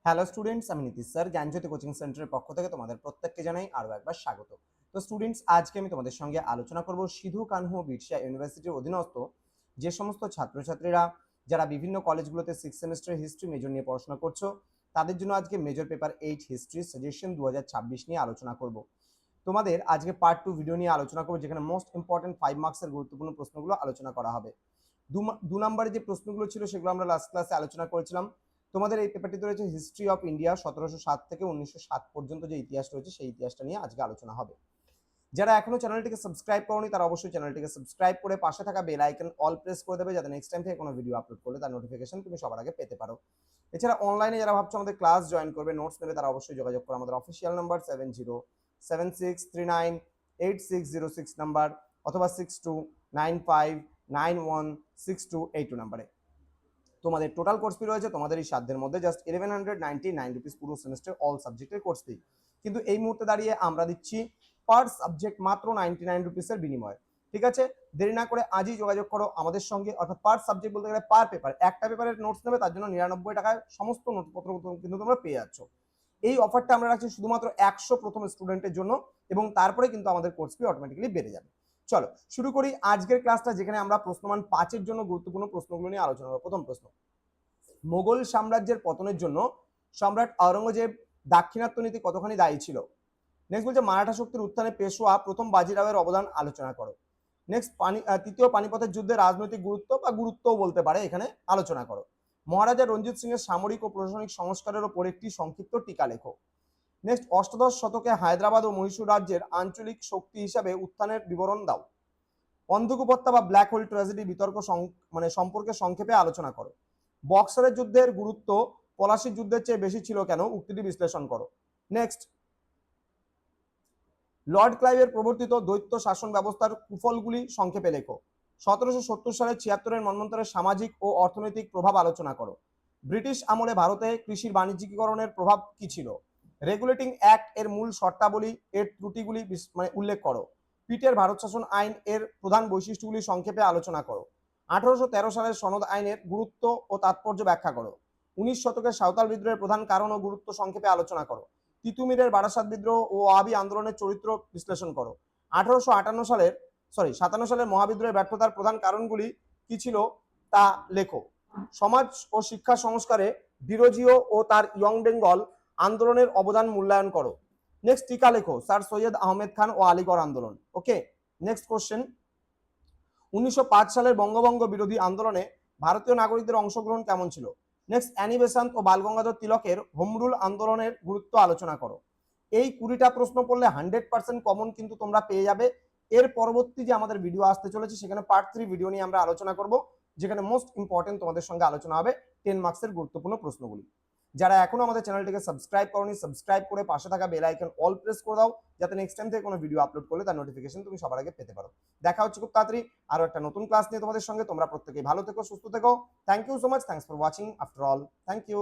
Hello students, আমি Nitish sir জ্ঞানজ্যোতি coaching সেন্টারের পক্ষ থেকে তোমাদের প্রত্যেককে জানাই আরও একবার স্বাগত। তো স্টুডেন্টস, আজকে আমি তোমাদের সঙ্গে আলোচনা করব সিধু কানহু বিরসা ইউনিভার্সিটির অধীনস্থ যে সমস্ত ছাত্রছাত্রীরা যারা বিভিন্ন কলেজগুলোতে 6 সেমিস্টার হিস্ট্রি মেজর নিয়ে পড়াশোনা করছো, তাদের জন্য আজকে মেজর পেপার 8 হিস্ট্রি সাজেশন 2026 নিয়ে আলোচনা করব। তোমাদের আজকে পার্ট 2 ভিডিও নিয়ে আলোচনা করব, যেখানে মোস্ট ইম্পর্টেন্ট 5 মার্কসের গুরুত্বপূর্ণ প্রশ্নগুলো আলোচনা করা হবে। দু নম্বরে যে প্রশ্নগুলো ছিল সেগুলো আমরা লাস্ট ক্লাসে আলোচনা করেছিলাম। তোমাদের এই পেপারটিতে রয়েছে হিস্ট্রি অফ ইন্ডিয়া 1707 থেকে 1907 পর্যন্ত যে ইতিহাস রয়েছে সেই ইতিহাসটা নিয়ে আজকে আলোচনা হবে। যারা এখনো চ্যানেলটিকে সাবস্ক্রাইব করোনি তারা অবশ্যই চ্যানেলটিকে সাবস্ক্রাইব করে পাশে থাকা বেল আইকন অল প্রেস করে দেবে, যাতে নেক্সট টাইম থেকে কোনো ভিডিও আপলোড করলে তার নোটিফিকেশন তুমি সবার আগে পেতে পারো। এছাড়া অনলাইনে যারা ভাবছো আমাদের ক্লাস জয়েন করবে, নোটস নেবে, তারা অবশ্যই যোগাযোগ করো আমাদের অফিসিয়াল নাম্বার 7076398606 নাম্বার অথবা 6295916282 নাম্বারে। তোমাদের টোটাল কোর্স ফি রয়েছে তোমাদের এই সাধ্যের মধ্যে জাস্ট 1199 রুপিস পুরো সেমিস্টার অল সাবজেক্টের কোর্স ফি। কিন্তু এই মুহূর্তে দাঁড়িয়ে আমরা দিচ্ছি পার সাবজেক্ট মাত্র 99 রুপিসের বিনিময়ে। ঠিক আছে, দেরি না করে আজই যোগাযোগ করো আমাদের সঙ্গে। অর্থাৎ পার সাবজেক্ট বলতে গেলে পার পেপার একটা পেপারের নোটস নেবে, তার জন্য 99 টাকায় সমস্ত নোটপত্র কিন্তু তোমরা পেয়ে যাচ্ছ। এই অফারটা আমরা রাখছি শুধুমাত্র 100 প্রথম স্টুডেন্টের জন্য, এবং তারপরে কিন্তু আমাদের কোর্স ফি অটোমেটিক্যালি বেড়ে যাবে। চলো শুরু করি আজকের ক্লাসটা, যেখানে আমরা প্রশ্নমান 5-এর জন্য গুরুত্বপূর্ণ প্রশ্নগুলো নিয়ে আলোচনা করব। প্রথম প্রশ্ন, মোগল সাম্রাজ্যের পতনের জন্য সম্রাট আওরঙ্গজেব দাক্ষিণাত্য নীতি কতখানি দায়ী ছিল? নেক্সট বলছে মারাঠা শক্তির উত্থানে পেশোয়া প্রথম বাজিরাওয়ের অবদান আলোচনা করো। নেক্সট তৃতীয় পানিপথের যুদ্ধে রাজনৈতিক গুরুত্ব বা গুরুত্বও বলতে পারে এখানে আলোচনা করো। মহারাজা রঞ্জিত সিং এর সামরিক ও প্রশাসনিক সংস্কারের উপর একটি সংক্ষিপ্ত টিকা লেখো। নেক্সট অষ্টাদশ শতকে হায়দ্রাবাদ ও মহীশূর রাজ্যের আঞ্চলিক শক্তি হিসাবে উত্থানের বিবরণ দাও। অন্ধকুপত্তা বা ব্ল্যাক হোল ট্র্যাজেডি বিতর্ক সম্পর্কে সংক্ষেপে আলোচনা করো। বক্সারের যুদ্ধের গুরুত্ব পলাশির যুদ্ধের চেয়ে বেশি ছিল কেন, উক্তিটি বিশ্লেষণ করো। নেক্সট, লর্ড ক্লাইভের প্রবর্তিত দ্বৈত শাসন ব্যবস্থার কুফলগুলি সংক্ষেপে লেখো। 1770 সালে 76-এর মন্বন্তরের সামাজিক ও অর্থনৈতিক প্রভাব আলোচনা করো। ব্রিটিশ আমলে ভারতে কৃষির বাণিজ্যিকীকরণের প্রভাব কি ছিল? রেগুলেটিং অ্যাক্ট এর মূল শর্তাবলী এর ত্রুটিগুলি উল্লেখ করো। পিটের ভারত শাসন আইন এর প্রধান বৈশিষ্ট্যগুলি সংক্ষেপে আলোচনা করো। 1813 সালের সনদ আইনের গুরুত্ব ও তাৎপর্য ব্যাখ্যা করো। 19 শতকের সাঁওতাল বিদ্রোহের প্রধান কারণ ও গুরুত্ব সংক্ষেপে আলোচনা করো। তিতুমিরের বারাসাত বিদ্রোহ ও ওয়াহাবি আন্দোলনের চরিত্র বিশ্লেষণ করো। 57 সালের মহাবিদ্রোহের ব্যর্থতার প্রধান কারণগুলি কি ছিল তা লেখো। সমাজ ও শিক্ষা সংস্কারে ডিরোজিও ও তার ইয়ং বেঙ্গল আন্দোলনের অবদান মূল্যায়ন করো। নেক্সট, টিকা লেখো স্যার সৈয়দ আহমেদ খান ও আলীগড় আন্দোলন। ওকে, নেক্সট কোশ্চেন, 1905 সালের বঙ্গভঙ্গ বিরোধী আন্দোলনে ভারতীয় নাগরিকদের অংশগ্রহণ কেমন ছিল? নেক্সট, অ্যানি বেসান্ত ও বালগঙ্গাধর তিলকের হোমরুল আন্দোলনের গুরুত্ব আলোচনা করো। এই 20টা প্রশ্ন পড়লে 100% কমন কিন্তু তোমরা পেয়ে যাবে। এর পরবর্তী যে আমাদের ভিডিও আসতে চলেছে সেখানে পার্ট 3 ভিডিও নিয়ে আমরা আলোচনা করব, যেখানে মোস্ট ইম্পর্টেন্ট তোমাদের সঙ্গে আলোচনা হবে 10 মার্কসের গুরুত্বপূর্ণ প্রশ্নগুলি। যারা এখনো আমাদের চ্যানেলটিকে সাবস্ক্রাইব করোনি, সাবস্ক্রাইব করে পাশে থাকা বেল আইকন অল প্রেস করে দাও, যাতে নেক্সট টাইম থেকে কোনো ভিডিও আপলোড করলে তার নোটিফিকেশন তুমি সবার আগে পেতে পারো। দেখা হচ্ছে খুব তাড়াতাড়ি আরো একটা নতুন ক্লাস নিয়ে তোমাদের সঙ্গে। তোমরা প্রত্যেকেই ভালো থেকো, সুস্থ থেকো। Thank you so much, thanks for watching after all, thank you.